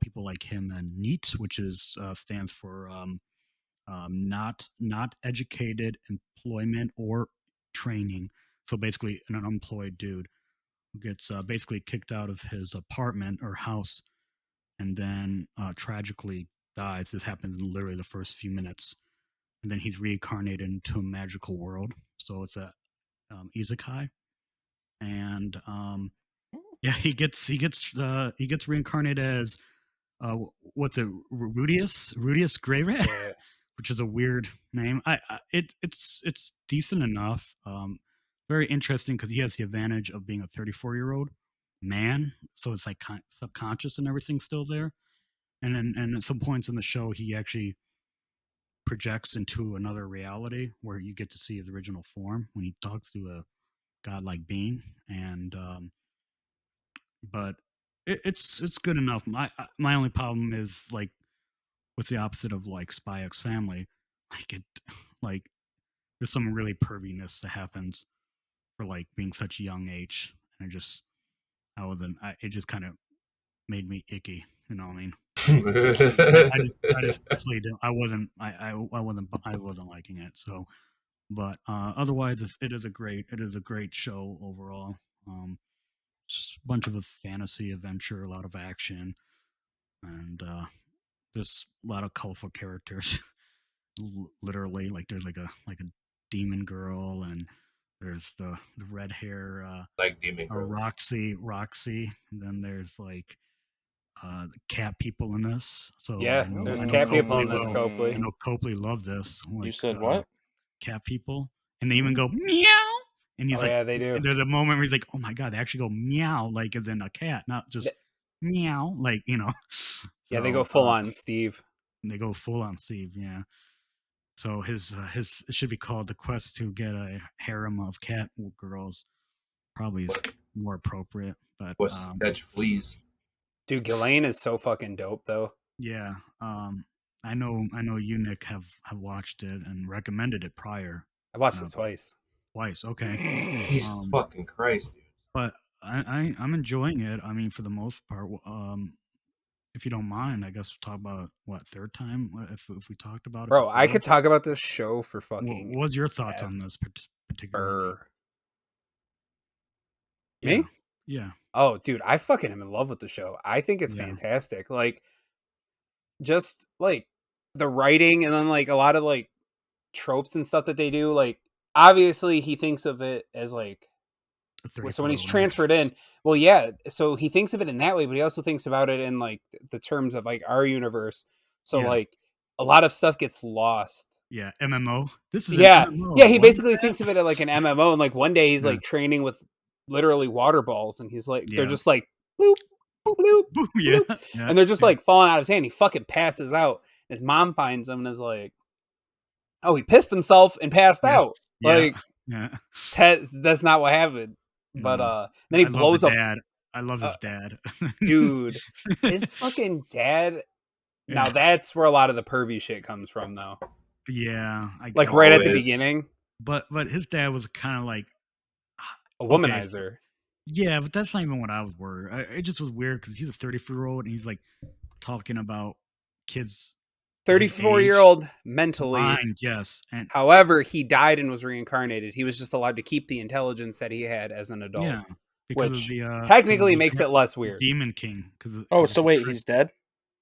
Speaker 1: people like him a NEET, which is stands for not educated, employment, or training. So basically, an unemployed dude who gets basically kicked out of his apartment or house, and then tragically dies. This happens in literally the first few minutes, and then he's reincarnated into a magical world. So it's a isekai, and yeah, he gets reincarnated as what's it, Rudius Greyrat,
Speaker 3: Yeah.
Speaker 1: which is a weird name. It's decent enough. Very interesting because he has the advantage of being a 34-year-old man, so it's like subconscious and everything's still there. And then and at some points in the show, he actually projects into another reality where you get to see his original form when he talks to a godlike being. And but it's good enough. My only problem is like what's the opposite of like Spy X Family, like it like there's some really perviness that happens for like being such a young age, and it just kind of made me icky, you know what I mean? I just personally didn't, I wasn't liking it. So, but otherwise, it is a great show overall. Just a bunch of a fantasy adventure, a lot of action, and there's a lot of colorful characters. Literally, like there's like a demon girl, and there's the red hair
Speaker 4: like demon girls.
Speaker 1: Roxy, and then there's like the cat people in this. So
Speaker 3: Yeah, there's cat people in this, Copley.
Speaker 1: I know Copley loved this. Like,
Speaker 2: You said what?
Speaker 1: Cat people, and they even go meow. And he's
Speaker 3: Oh,
Speaker 1: like,
Speaker 3: yeah, they do.
Speaker 1: There's a moment where he's like, oh my god, they actually go meow, like as in a cat, not just meow, like you know.
Speaker 3: Yeah, they
Speaker 1: So,
Speaker 3: go full on Steve.
Speaker 1: They go full on Steve, yeah. So his it should be called The Quest to Get a Harem of Cat Girls. Probably is more appropriate, but
Speaker 4: Quest to catch fleas.
Speaker 3: Dude, Ghislaine is so fucking dope, though.
Speaker 1: yeah, I know you, Nick, have watched it and recommended it prior.
Speaker 3: I've watched it twice.
Speaker 1: Okay.
Speaker 4: Jesus fucking Christ, dude.
Speaker 1: But I'm enjoying it. I mean, for the most part. If you don't mind, I guess we'll talk about what third time if we talked about it.
Speaker 3: Bro,
Speaker 1: before.
Speaker 3: I could talk about this show for fucking.
Speaker 1: What was your thoughts on this particular?
Speaker 3: Me?
Speaker 1: Yeah.
Speaker 3: Oh, dude, I fucking am in love with the show. I think it's fantastic. Like, just like the writing, and then like a lot of like tropes and stuff that they do. Like, obviously, he thinks of it as like. So when he's transferred in, well, yeah. So he thinks of it in that way, but he also thinks about it in like the terms of like our universe. So like a lot of stuff gets lost.
Speaker 1: Yeah, MMO. This is
Speaker 3: MMO. Yeah. He basically thinks of it like an MMO, and like one day he's like training with literally water balls, and he's like, they're just like bloop, bloop, bloop, bloop, bloop, and they're just like falling out of his hand. He fucking passes out. His mom finds him and is like, "Oh, he pissed himself and passed out." Like, that's not what happened. But then he blows up.
Speaker 1: I love his dad.
Speaker 3: Dude, his fucking dad. Now that's where a lot of the pervy shit comes from, though.
Speaker 1: Yeah,
Speaker 3: like right at the beginning.
Speaker 1: But his dad was kind of like
Speaker 3: a womanizer.
Speaker 1: Okay. Yeah, but that's not even what I was worried. It just was weird because he's a 34-year-old and he's like talking about kids.
Speaker 3: 34-year-old mentally.
Speaker 1: Mind, yes. And
Speaker 3: however, he died and was reincarnated. He was just allowed to keep the intelligence that he had as an adult.
Speaker 1: Yeah,
Speaker 3: which technically makes it less weird.
Speaker 1: Demon King.
Speaker 2: So wait, he's dead?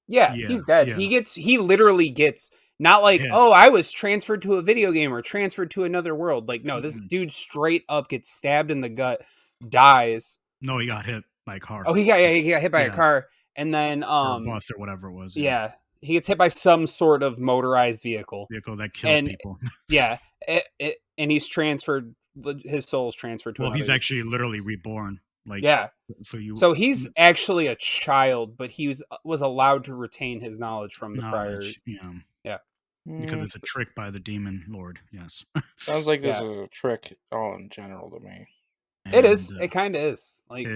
Speaker 3: Yeah, he's dead. Yeah. He literally gets not like, oh, I was transferred to a video game or transferred to another world. Like, no, this dude straight up gets stabbed in the gut, dies.
Speaker 1: No, he got hit by a car.
Speaker 3: Oh, he got hit by a car, and then
Speaker 1: or a bus or whatever it was.
Speaker 3: Yeah. He gets hit by some sort of motorized vehicle
Speaker 1: that kills people.
Speaker 3: Yeah, and he's transferred. His soul's transferred to.
Speaker 1: Well, he's actually literally reborn. Like,
Speaker 3: yeah. So he's actually a child, but he was allowed to retain his knowledge from the prior. Yeah.
Speaker 1: Because it's a trick by the demon lord. Yes.
Speaker 2: Sounds like this is a trick all in general to me.
Speaker 3: And, it is. It kind of is. Like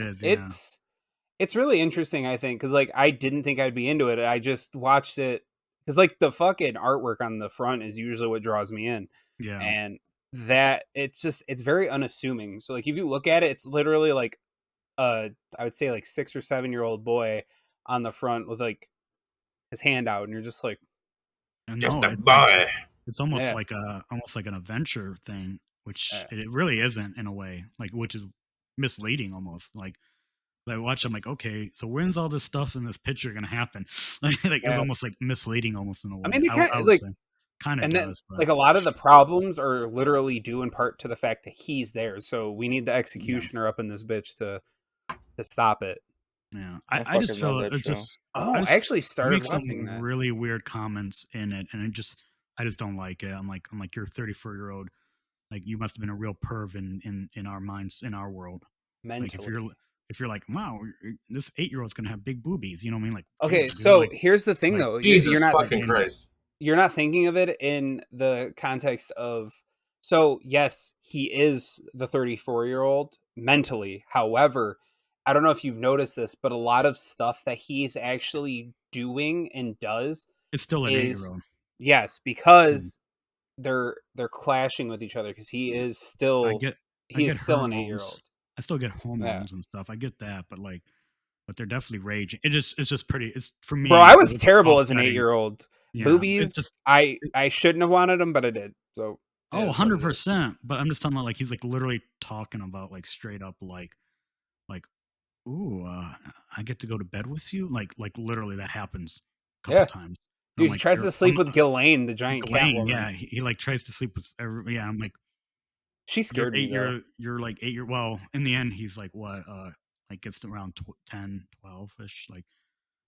Speaker 3: it's really interesting, I think, because like I didn't think I'd be into it. I just watched it because like the fucking artwork on the front is usually what draws me in.
Speaker 1: Yeah.
Speaker 3: And that it's very unassuming. So like if you look at it, it's literally like I would say like 6 or 7-year-old boy on the front with like his hand out, and you're just like,
Speaker 1: And
Speaker 4: Just
Speaker 1: no,
Speaker 4: a
Speaker 1: it's like
Speaker 4: boy.
Speaker 1: it's almost
Speaker 3: yeah,
Speaker 1: like an adventure thing, which
Speaker 3: yeah,
Speaker 1: it really isn't in a way, like which is misleading almost. Like I watch, I'm like, okay, so when's all this stuff in this picture gonna happen? Like it's
Speaker 3: yeah.
Speaker 1: almost like misleading, almost in a
Speaker 3: I
Speaker 1: way.
Speaker 3: mean, it kind
Speaker 1: I
Speaker 3: of
Speaker 1: would
Speaker 3: like,
Speaker 1: say, kind of
Speaker 3: and then
Speaker 1: does, but
Speaker 3: like a lot of the problems are literally due in part to the fact that he's there. So we need the
Speaker 1: yeah,
Speaker 3: executioner up in this bitch to stop it.
Speaker 1: yeah.
Speaker 2: I
Speaker 1: I just
Speaker 2: fucking love
Speaker 1: feel
Speaker 2: that
Speaker 1: it's
Speaker 2: show.
Speaker 1: just I
Speaker 3: Oh, I
Speaker 1: just
Speaker 3: actually
Speaker 1: they
Speaker 3: started
Speaker 1: make some
Speaker 3: watching that.
Speaker 1: really weird comments in it, and I just don't like it. I'm like you're a 34-year-old, like you must have been a real perv in our minds, in our world. Like
Speaker 3: Mentally.
Speaker 1: if you're like, wow, this 8-year-old's gonna have big boobies, you know what I mean? Like,
Speaker 3: Okay,
Speaker 1: damn, dude,
Speaker 3: so here's the thing,
Speaker 1: like
Speaker 3: though.
Speaker 4: Jesus fucking
Speaker 1: and
Speaker 4: Christ.
Speaker 3: You're not thinking of it in the context of. So yes, he is the 34-year-old mentally. However, I don't know if you've noticed this, but a lot of stuff that he's actually doing and does
Speaker 1: it's still an
Speaker 3: is
Speaker 1: 8-year-old.
Speaker 3: yes, because they're clashing with each other because he
Speaker 1: Yeah.
Speaker 3: is
Speaker 1: I
Speaker 3: still
Speaker 1: get I
Speaker 3: he
Speaker 1: get
Speaker 3: is still an
Speaker 1: hormones.
Speaker 3: 8-year-old.
Speaker 1: I still get
Speaker 3: Yeah.
Speaker 1: hormones and stuff. I get that, but like, but they're definitely raging. It's just pretty. It's for
Speaker 3: Bro,
Speaker 1: me.
Speaker 3: I
Speaker 1: It
Speaker 3: was
Speaker 1: was
Speaker 3: terrible as an
Speaker 1: offsetting.
Speaker 3: 8-year-old.
Speaker 1: Yeah, it's
Speaker 3: Boobies,
Speaker 1: just it,
Speaker 3: I shouldn't have wanted them, but I did. So it
Speaker 1: oh,
Speaker 3: is what it is.
Speaker 1: 100%. But I'm just talking about like he's like literally talking about like straight up like ooh, I get to go to bed with you. Like literally that happens a couple
Speaker 3: Yeah.
Speaker 1: times. And I'm
Speaker 3: Dude, he
Speaker 1: like,
Speaker 3: tries to sleep with Ghislaine, the giant
Speaker 1: Ghislaine,
Speaker 3: Catwoman.
Speaker 1: yeah, he like tries to sleep with every. Yeah, I'm like,
Speaker 3: She scared me though.
Speaker 1: you're like 8 year. Well, in the end, he's like what, like gets to around 10, 12 ish, like,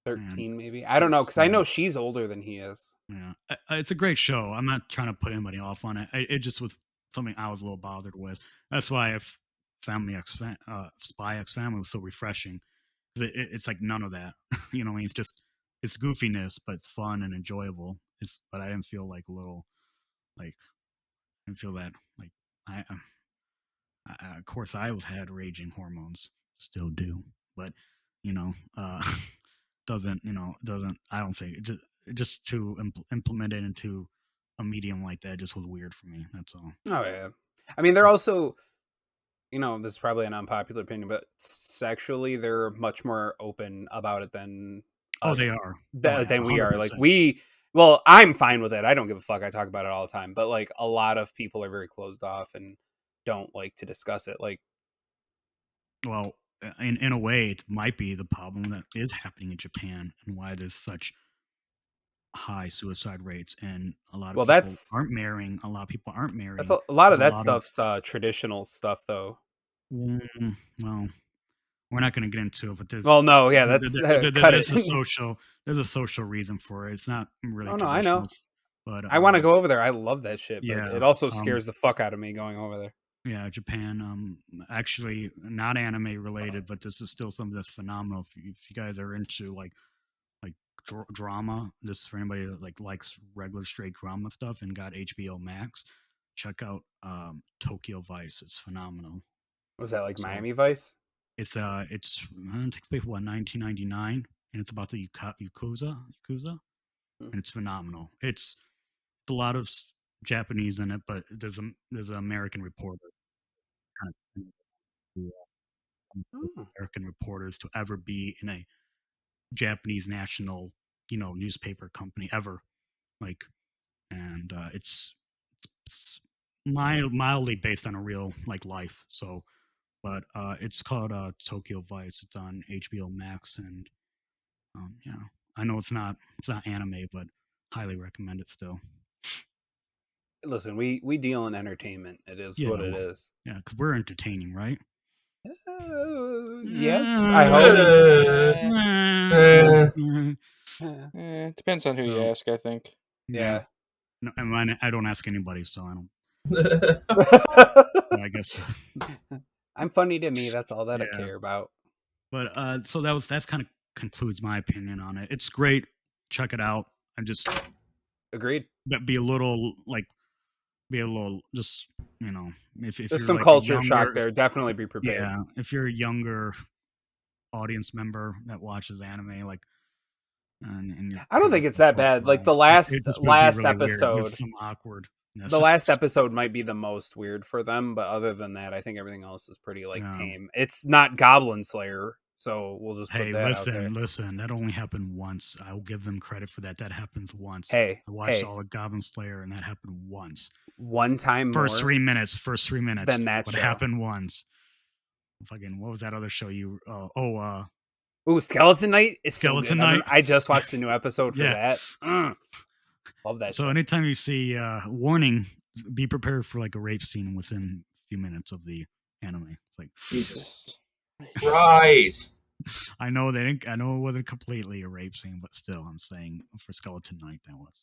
Speaker 1: and
Speaker 3: 13 maybe. I don't know cuz I
Speaker 1: yeah,
Speaker 3: know she's older than he is.
Speaker 1: yeah. It's a great show. I'm not trying to put anybody off on it. It just was something I was a little bothered with. That's why if Spy X Family was so refreshing. It's like none of that. You know what I mean? It's just it's goofiness, but it's fun and enjoyable. But I didn't feel like a little like I didn't feel that like I, of course I was had raging hormones, still do, but you know, doesn't I don't think just to implement it into a medium like that just was weird for me. That's all.
Speaker 3: Oh yeah. I mean, they're also, this is probably an unpopular opinion, but sexually they're much more open about it than
Speaker 1: Oh, they
Speaker 3: us
Speaker 1: are. Oh yeah,
Speaker 3: than we
Speaker 1: hundred
Speaker 3: are. Like
Speaker 1: percent.
Speaker 3: well, I'm fine with it. I don't give a fuck. I talk about it all the time, but like a lot of people are very closed off and don't like to discuss it. Like,
Speaker 1: Well, in a way, it might be the problem that is happening in Japan and why there's such high suicide rates, and a lot of
Speaker 3: well,
Speaker 1: people aren't marrying. A lot of people aren't
Speaker 3: that's
Speaker 1: marrying.
Speaker 3: a lot of
Speaker 1: There's a
Speaker 3: that
Speaker 1: lot of
Speaker 3: stuff's traditional stuff, though.
Speaker 1: well, we're not going to get into it, but
Speaker 3: Well, no, yeah, that's cut it.
Speaker 1: there's a social reason for it. It's not really
Speaker 3: Oh no, I know.
Speaker 1: traditional, but
Speaker 3: I want to go over there. I love that shit, but
Speaker 1: yeah,
Speaker 3: it also scares the fuck out of me going over there.
Speaker 1: yeah, Japan. Actually, not anime related, but this is still something that's phenomenal. If you guys are into like drama, this is for anybody that like likes regular straight drama stuff and got HBO Max. Check out Tokyo Vice. It's phenomenal.
Speaker 3: Was that like
Speaker 1: So
Speaker 3: Miami Vice?
Speaker 1: it's it takes place what 1999, and it's about the Yakuza,
Speaker 3: Hmm.
Speaker 1: and it's phenomenal. It's a lot of Japanese in it, but there's an American reporter kind of
Speaker 3: Oh.
Speaker 1: American reporters to ever be in a Japanese national, newspaper company ever. Like, and it's mildly based on a real like life. So, but it's called Tokyo Vice. It's on HBO Max, and yeah, I know it's not anime, but highly recommend it still.
Speaker 3: Listen, we deal in entertainment. It is
Speaker 1: Yeah,
Speaker 3: what it is.
Speaker 1: yeah, because we're entertaining, right?
Speaker 3: Yes, I hope.
Speaker 4: Uh,
Speaker 2: Depends on who you
Speaker 1: So,
Speaker 2: ask, I think.
Speaker 1: yeah.
Speaker 3: Yeah.
Speaker 1: No, I don't ask anybody, so I don't. I guess.
Speaker 3: I'm funny to me. That's all that I
Speaker 1: Yeah.
Speaker 3: care about.
Speaker 1: But so that's kind of concludes my opinion on it. It's great. Check it out. I just
Speaker 3: Agreed.
Speaker 1: be a little just if
Speaker 3: There's
Speaker 1: you're
Speaker 3: some
Speaker 1: like a
Speaker 3: culture shock
Speaker 1: younger
Speaker 3: there. Definitely be prepared.
Speaker 1: yeah, if you're a younger audience member that watches anime, like and you're
Speaker 3: I don't think
Speaker 1: pretty
Speaker 3: it's that bad. Like the
Speaker 1: it
Speaker 3: last
Speaker 1: just would be really weird with
Speaker 3: episode.
Speaker 1: some awkward
Speaker 3: The last episode might be the most weird for them, but other than that, I think everything else is pretty tame. It's not Goblin Slayer, so we'll just put that out there.
Speaker 1: Listen, that only happened once. I will give them credit for that. That happens once.
Speaker 3: Hey,
Speaker 1: I watched all of Goblin Slayer, and that happened once.
Speaker 3: One time
Speaker 1: First
Speaker 3: more.
Speaker 1: 3 minutes. Then
Speaker 3: that
Speaker 1: but
Speaker 3: show.
Speaker 1: It happened once. Fucking, what was that other show you?
Speaker 3: Ooh, Skeleton Knight is
Speaker 1: Skeleton
Speaker 3: so good.
Speaker 1: Knight.
Speaker 3: I just watched a new episode for that. Love that show.
Speaker 1: So anytime you see warning, be prepared for like a rape scene within a few minutes of the anime. It's like
Speaker 4: Jesus Christ.
Speaker 1: I know they didn't. I know it wasn't completely a rape scene, but still, I'm saying for Skeleton Knight that was.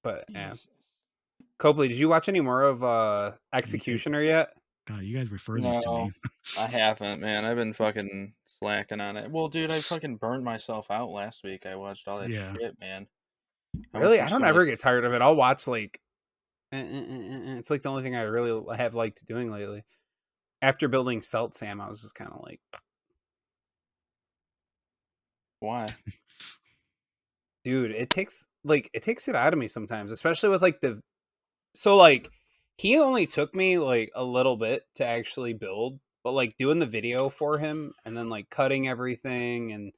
Speaker 3: But yeah, Copley, did you watch any more of Executioner yet?
Speaker 1: God, you guys refer these to me.
Speaker 2: I haven't, man. I've been fucking slacking on it. Well, dude, I fucking burned myself out last week. I watched all that shit, man.
Speaker 3: Really? I don't ever get tired of it. I'll watch it's like the only thing I really have liked doing lately. After building Celt Sam, I was just kind of like,
Speaker 2: why?
Speaker 3: Dude, it takes it out of me sometimes, especially with he only took me a little bit to actually build, but doing the video for him and then cutting everything and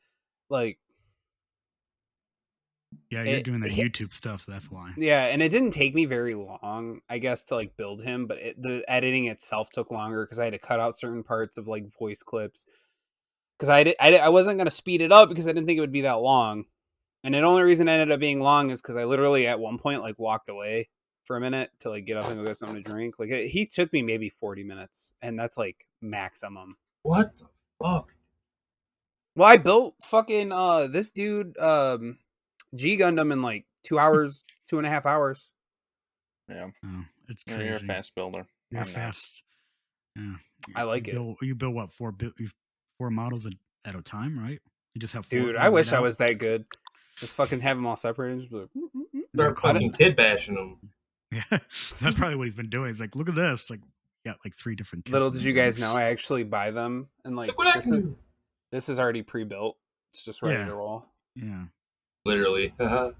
Speaker 1: you're doing the YouTube stuff, so that's why.
Speaker 3: Yeah, and it didn't take me very long, I guess, to build him, but the editing itself took longer because I had to cut out certain parts of voice clips because I wasn't gonna speed it up because I didn't think it would be that long, and the only reason it ended up being long is because I literally at one point walked away for a minute to get up and go get something to drink. He took me maybe 40 minutes, and that's maximum.
Speaker 4: What the fuck?
Speaker 3: Well, I built fucking this dude G Gundam in 2 hours, 2.5 hours.
Speaker 2: Yeah,
Speaker 1: it's crazy.
Speaker 2: You're a fast builder.
Speaker 1: You're fast. Yeah,
Speaker 3: I like it.
Speaker 1: You build what, four models at a time, right? You just have 4.
Speaker 3: Dude, I wish I was that good. Just fucking have them all separated. Just
Speaker 4: start fucking kid bashing them.
Speaker 1: Yeah, that's probably what he's been doing. He's like, look at this. Got 3 different kits.
Speaker 3: Little did you guys know, I actually buy them and this is already pre-built. It's just ready to roll.
Speaker 1: Yeah.
Speaker 4: Literally.
Speaker 3: Have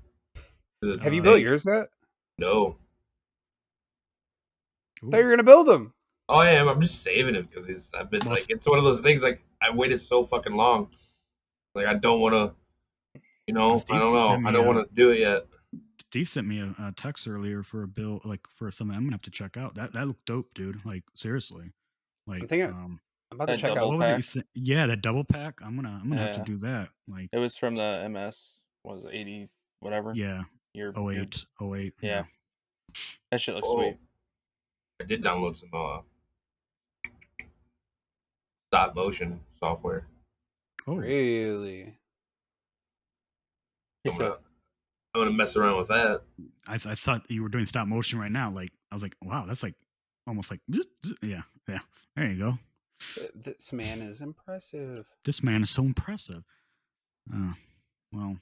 Speaker 3: you built yours yet?
Speaker 4: No.
Speaker 3: I thought you were gonna build them.
Speaker 4: Oh, I am. I'm just saving him because I've been it's one of those things I waited so fucking long. I don't want to, I don't know. I don't want to do it yet.
Speaker 1: Steve sent me a text earlier for a build, for something I'm gonna have to check out. That looked dope, dude. Seriously.
Speaker 3: I'm thinking, I'm about to check out.
Speaker 1: What was it? Yeah, that double pack. I'm gonna have to do that.
Speaker 2: It was from the MS. What was it, 80 whatever?
Speaker 1: Yeah. 08.
Speaker 2: Yeah. That shit looks sweet.
Speaker 4: I did download some stop motion software.
Speaker 1: Oh,
Speaker 3: really?
Speaker 4: I'm gonna mess around with that.
Speaker 1: I thought you were doing stop motion right now. I was like, wow, that's almost yeah. There you go.
Speaker 3: This man is impressive.
Speaker 1: This man is so impressive. Well,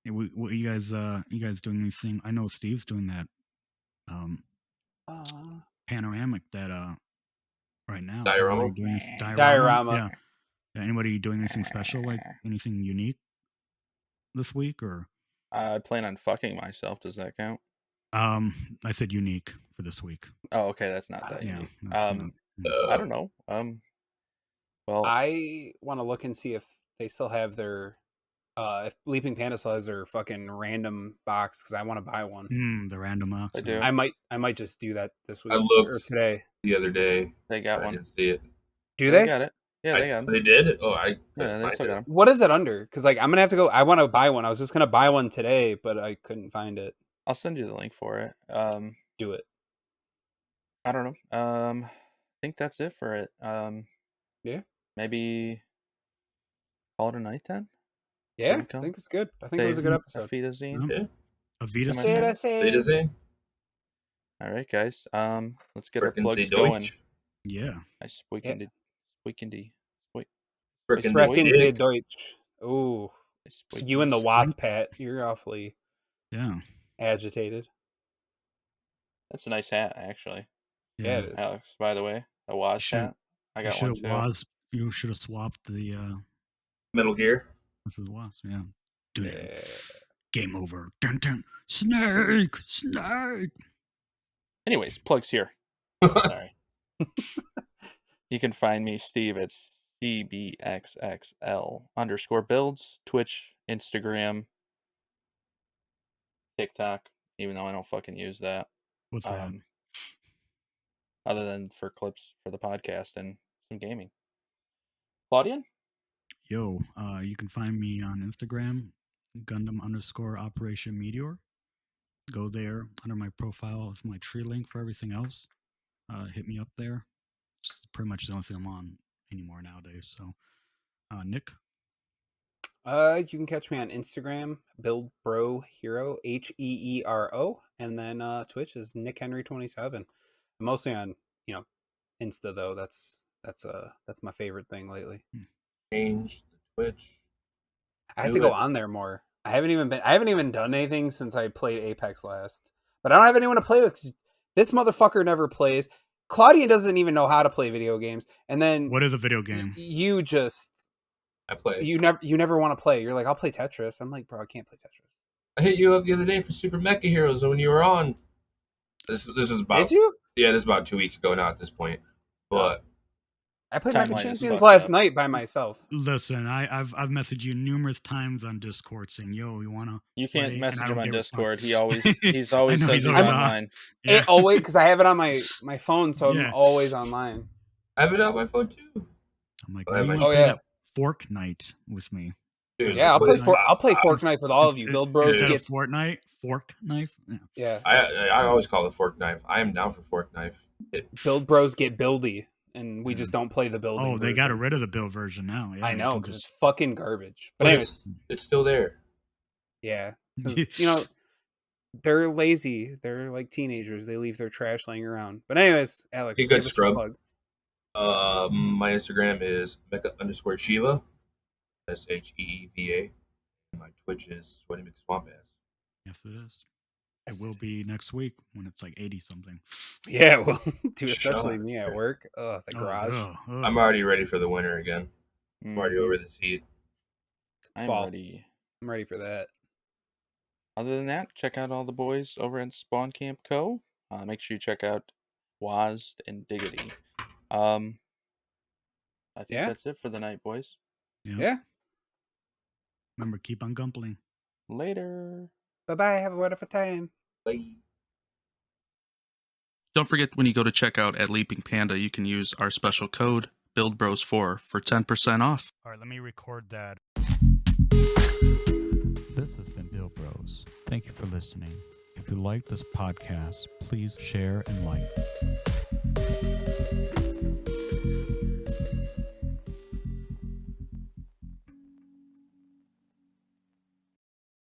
Speaker 1: what you guys doing anything? I know Steve's doing that. Panoramic that right now.
Speaker 3: Diorama.
Speaker 1: Yeah. Anybody doing anything special, anything unique this week, or?
Speaker 2: I plan on fucking myself. Does that count?
Speaker 1: I said unique for this week.
Speaker 2: Oh, okay, that's not that unique. I don't know. Well,
Speaker 3: I want to look and see if they still have their if Leaping Panda still has their fucking random box because I want to buy one.
Speaker 1: The random box.
Speaker 2: I do.
Speaker 3: I might just do that this week.
Speaker 4: I looked
Speaker 3: or today.
Speaker 4: The other day.
Speaker 2: They got
Speaker 4: I
Speaker 2: one.
Speaker 4: didn't see it.
Speaker 3: Do they?
Speaker 2: They got it. Yeah, they got them.
Speaker 4: They did? Oh,
Speaker 2: they still got them.
Speaker 3: What is it under? Because I'm gonna have to go. I want to buy one. I was just gonna buy one today, but I couldn't find it.
Speaker 2: I'll send you the link for it.
Speaker 3: Do it.
Speaker 2: I don't know. I think that's it for it.
Speaker 3: Yeah.
Speaker 2: Maybe call it a night then.
Speaker 3: Yeah, I think it's good. I think it was a good episode.
Speaker 2: Avita-zine.
Speaker 4: Yeah.
Speaker 3: Avita-zine.
Speaker 2: All right, guys. Let's get our plugs going.
Speaker 1: Yeah.
Speaker 2: I sprechen die
Speaker 3: Deutsch. Ooh. You and the wasp hat. You're awfully agitated.
Speaker 2: That's a nice hat, actually.
Speaker 3: Yeah, it is.
Speaker 2: Alex, by the way, a wasp hat. I got one too.
Speaker 1: You should have swapped the
Speaker 4: Metal Gear.
Speaker 1: This is wasp, yeah. Dude.
Speaker 3: Yeah.
Speaker 1: Game over. Dun, dun. Snake.
Speaker 2: Anyways, plugs here. Sorry. You can find me, Steve, at CBXXL_builds, Twitch, Instagram, TikTok, even though I don't fucking use that.
Speaker 1: What's that?
Speaker 2: Other than for clips for the podcast and some gaming. Claudian?
Speaker 1: Yo, you can find me on Instagram, Gundam_Operation Meteor. Go there under my profile with my tree link for everything else. Hit me up there. It's pretty much the only thing I'm on anymore nowadays. So, Nick?
Speaker 3: You can catch me on Instagram, BuildBroHero, HEERO, and then Twitch is NickHenry27. I'm mostly on, Insta though. That's my favorite thing lately.
Speaker 4: Change the Twitch.
Speaker 3: I have to go on there more. I haven't even done anything since I played Apex last. But I don't have anyone to play with. 'Cause this motherfucker never plays. Claudia doesn't even know how to play video games. And then
Speaker 1: What is a video game?
Speaker 4: I play.
Speaker 3: You never want to play. You're like, I'll play Tetris. I'm like, bro, I can't play Tetris.
Speaker 4: I hit you up the other day for Super Mecha Heroes when you were on. This is about.
Speaker 3: Did you?
Speaker 4: Yeah, this is about 2 weeks ago now at this point. But
Speaker 3: I played
Speaker 2: Timeline
Speaker 3: Mecha
Speaker 2: is
Speaker 3: Champions
Speaker 2: fucked
Speaker 3: last
Speaker 2: up.
Speaker 3: night by myself.
Speaker 1: Listen, I've messaged you numerous times on Discord saying, "Yo, you wanna?"
Speaker 2: You
Speaker 1: play?
Speaker 2: can't
Speaker 1: And
Speaker 2: message
Speaker 1: I
Speaker 2: him
Speaker 1: don't
Speaker 2: on
Speaker 1: get a response.
Speaker 2: Discord. He's always
Speaker 1: I know,
Speaker 2: says
Speaker 1: he's
Speaker 2: he's
Speaker 1: always
Speaker 2: online.
Speaker 1: Yeah.
Speaker 3: It always, because I have it on my phone, so
Speaker 1: Yeah.
Speaker 3: I'm always online.
Speaker 4: I have it on my phone too.
Speaker 1: I'm like,
Speaker 4: Oh,
Speaker 1: "Why you
Speaker 4: yeah.
Speaker 1: wanna
Speaker 3: Oh,
Speaker 1: play
Speaker 3: yeah.
Speaker 1: that Fork Night with me?"
Speaker 4: Dude,
Speaker 3: Yeah, I'll
Speaker 4: but-
Speaker 3: play Fortnite with all of you. Build Bros
Speaker 1: Instead
Speaker 3: get
Speaker 1: of Fortnite, Fork Knife. Yeah.
Speaker 3: yeah.
Speaker 4: I always call it Fork Knife. I am down for Fork Knife.
Speaker 3: Build Bros get buildy, and we just don't play the building.
Speaker 1: Oh, they got
Speaker 3: version.
Speaker 1: rid of the build version now. Yeah,
Speaker 3: I
Speaker 1: you
Speaker 3: know
Speaker 1: can
Speaker 3: because it's
Speaker 1: just-
Speaker 3: fucking garbage. But
Speaker 4: But
Speaker 3: anyways,
Speaker 4: it's still there.
Speaker 3: yeah, 'cause, they're lazy. They're like teenagers. They leave their trash laying around. But anyways, Alex,
Speaker 4: Hey, good
Speaker 3: give us a
Speaker 4: scrub.
Speaker 3: plug.
Speaker 4: My Instagram is Mecha_Shiva, SHEEVA. And my Twitch is Sweaty McSwampass.
Speaker 1: Yes, it is.
Speaker 3: Yes,
Speaker 1: It will
Speaker 3: it
Speaker 1: be
Speaker 3: is.
Speaker 1: next week when it's like 80 something.
Speaker 3: Yeah, well, dude,
Speaker 4: Shut
Speaker 3: especially
Speaker 4: up.
Speaker 3: me at work. The garage.
Speaker 4: I'm already ready for the winter again. I'm already over this heat.
Speaker 2: I'm
Speaker 3: Fall.
Speaker 2: ready.
Speaker 3: I'm ready for that.
Speaker 2: Other than that, check out all the boys over at Spawn Camp Co. Make sure you check out Waz and Diggity. I think
Speaker 3: Yeah.
Speaker 2: that's it for the night, boys.
Speaker 3: Yeah.
Speaker 1: Remember, keep on gumpling.
Speaker 2: Later.
Speaker 3: Bye bye. Have a wonderful time.
Speaker 4: Bye.
Speaker 2: Don't forget, when you go to checkout at Leaping Panda, you can use our special code BuildBros4 for 10% off.
Speaker 1: All right, let me record that. This has been Build Bros. Thank you for listening. If you like this podcast, please share and like.